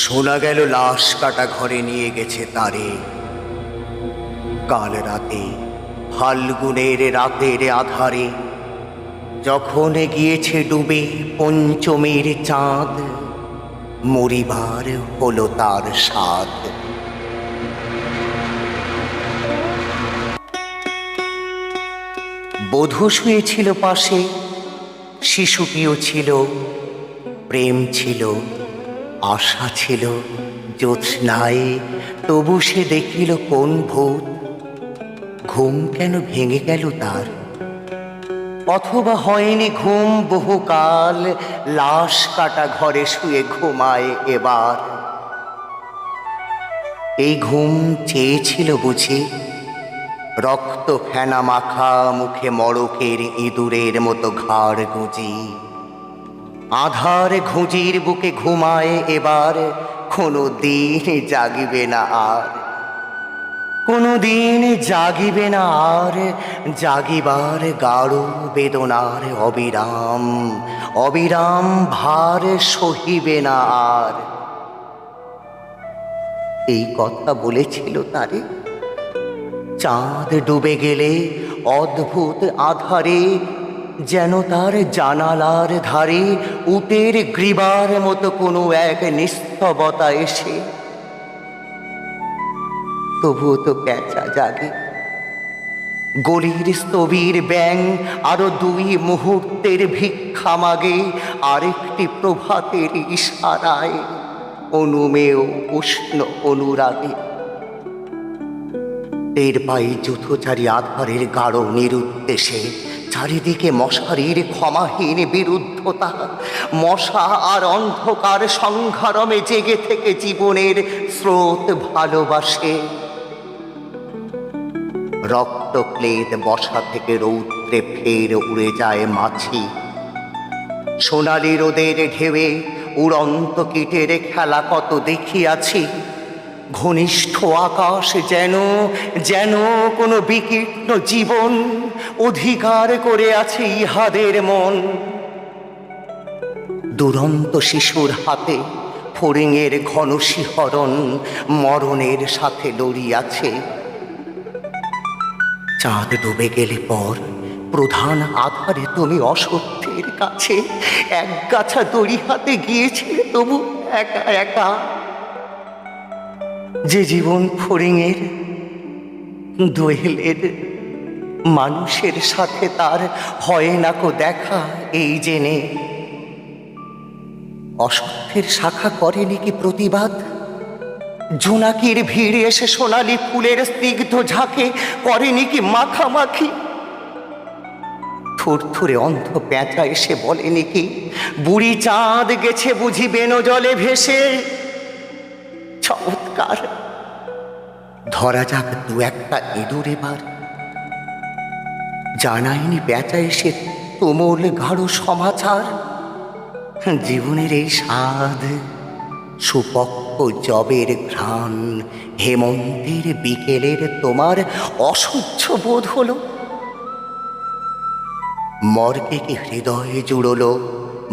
শোনা গেল লাশ কাটা ঘরে নিয়ে গেছে তারে। কাল রাতে ফাল্গুনের রাতের আধারে, যখন গিয়েছে ডুবে পঞ্চমীর চাঁদ, মরিবার হলো তার স্বাদ। বধূ শুয়েছিল পাশে, শিশুটিও ছিল, প্রেম ছিল, আশা ছিল জ্যোৎস্নায়। তবু সে দেখিল কোন ভূত, ঘুম কেন ভেঙে গেল তার? অথবা হয়নি ঘুম বহুকাল, লাশ কাটা ঘরে শুয়ে ঘুমায় এবার। এই ঘুম চেয়েছিল বুঝি? রক্ত ফেনা মাখা মুখে মড়কের ইঁদুরের মতো ঘাড় গুঁজি, আধার ঘুঁজির বুকে ঘুমায় এবার। কোনো দিন জাগিবে না আর, কোনো দিন জাগিবে না আর। জাগিবার গাঢ় বেদনার অবিরাম অবিরাম ভার সহিবে না আর। এই কথা বলেছিল তারে। চাঁদ ডুবে গেলে অদ্ভুত আধারে, যেন তার জানালার ধারে উটের গ্রীবার মতো কোনো এক নিস্তবতা এসে। তবুও তো প্যাঁচা জাগে। গলির স্থবির ব্যাং আরো 2 মুহূর্তের ভিক্ষা মাগে, আরেকটি প্রভাতের ইশারায়, অনুমেয় উষ্ণ অনুরাগে। টের পাই যুথচারী আধারের গাঢ় নিরুদ্দেশে, চারিদিকে মশারির ক্ষমাহীন বিরুদ্ধতা। মশা আর অন্ধকার সংঘারমে জেগে থেকে জীবনের স্রোত ভালোবাসে। রক্তক্লেদ বসা থেকে রৌদ্রে ফের উড়ে যায় মাছি। সোনালি রোদের ঢেউয়ে উড়ন্ত কীটের খেলা কত দেখিয়াছি। ঘনিষ্ঠ আকাশ যেন যেন কোনো বিকীর্ণ জীবন অধিকার করে আছে ইহাদের মন। দুরন্ত শিশুর হাতে ফড়িংয়ের ঘন শিহরণ মরণের সাথে লড়িয়াছে। চাঁদ ডুবে গেলে পর প্রধান আধারে তুমি অসত্যের কাছে একগাছা দড়ি হাতে গিয়েছিলে, তবু একা একা। যে জীবন ফড়িংয়ের দোয়েলের মানুষের সাথে তার হয় না কো দেখা, এই জেনে অসত্যের শাখা করেনি কি প্রতিবাদ? জোনাকির ভিড়ে এসে সোনালি ফুলের স্নিগ্ধ ঝাঁকে করেনি কি মাখামাখি? থুরথুরে অন্ধ প্যাঁচা এসে বলেনি কি বুড়ি চাঁদ গেছে বুঝি বেনো জলে ভেসে? চমৎকার, ধরা যাক 2-1টা ইঁদুর এবার। জানায়নি প্যাঁচা এসে তুমুল গাঢ় সমাচার। জীবনের এই স্বাদ, সুপক্ক জবের ঘ্রাণ, হেমন্তের বিকেলের তোমার অসহ্য বোধ হলো। মর্কে কি হৃদয়ে জুড়লো?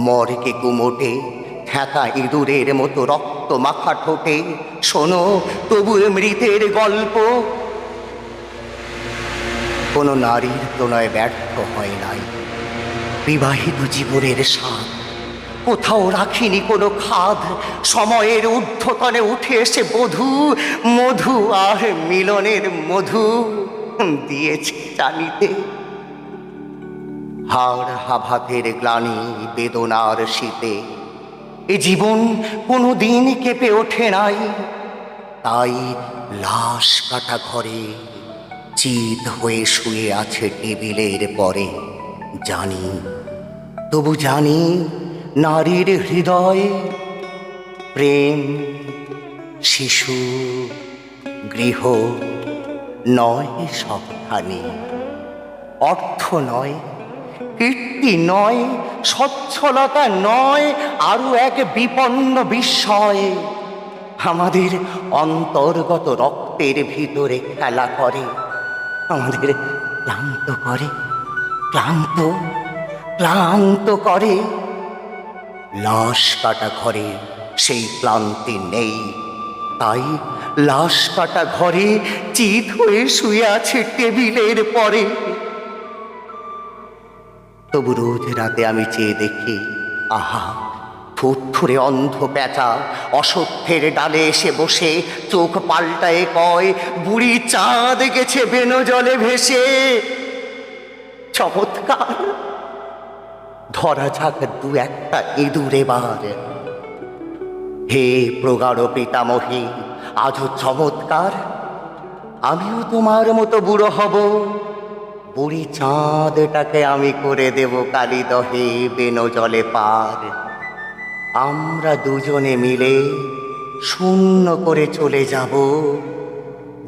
মর্কে কুমোটে ঠেকা ইঁদুরের মতো রক্ত মাখা ঠোঁটে শোনো তবু মৃতের গল্প। কোনো নারীর প্রণয় ব্যর্থ হয় নাই। বিবাহিত জীবনের স্বাদ কোথাও রাখিনি কোনো খাদ। সময়ের ঊর্ধ্বতনে উঠে এসে বধূ মধু আর মিলনের মধু দিয়েছে জানিতে। হাড় হাভাতের গ্লানি বেদনার শীতে এ জীবন কোনো দিন কেঁপে ওঠে নাই। তাই লাশ কাটা ঘরে চিত হয়ে শুয়ে আছে টেবিলের পরে। জানি, তবু জানি নারীর হৃদয়ে প্রেম, শিশু, গৃহ নয় সবখানি। অর্থ নয়, কীর্তি নয়, সচ্ছলতা নয়, আরো এক বিপন্ন বিস্ময় আমাদের অন্তর্গত রক্তের ভিতরে খেলা করে। আমাদের ক্লান্ত করে, ক্লান্ত ক্লান্ত করে। লাশ কাটা ঘরে সেই ক্লান্তি নেই। তাই লাশ কাটা ঘরে চিত হয়ে শুয়ে আছে টেবিলের পরে। তবু রোজ রাতে আমি চেয়ে দেখি, আহা, থুরথুরে অন্ধ পেঁচা অসত্যের ডালে এসে বসে চোখ পাল্টায় কয়, বুড়ি চাঁদ গেছে বেনো জলে ভেসে। চমৎকার, ধরা যাক দু একটা ইঁদুর এবার। হে প্রগাঢ় পিতামহী, আজও চমৎকার, আমিও তোমার মতো বুড়ো হব। বুড়ি চাঁদটাকে আমি করে দেব কালিদহে বেনো জলে পার। আমরা দুজনে মিলে শূন্য করে চলে যাব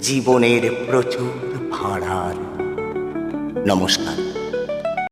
জীবনের প্রচুর ভাড়ার। নমস্কার।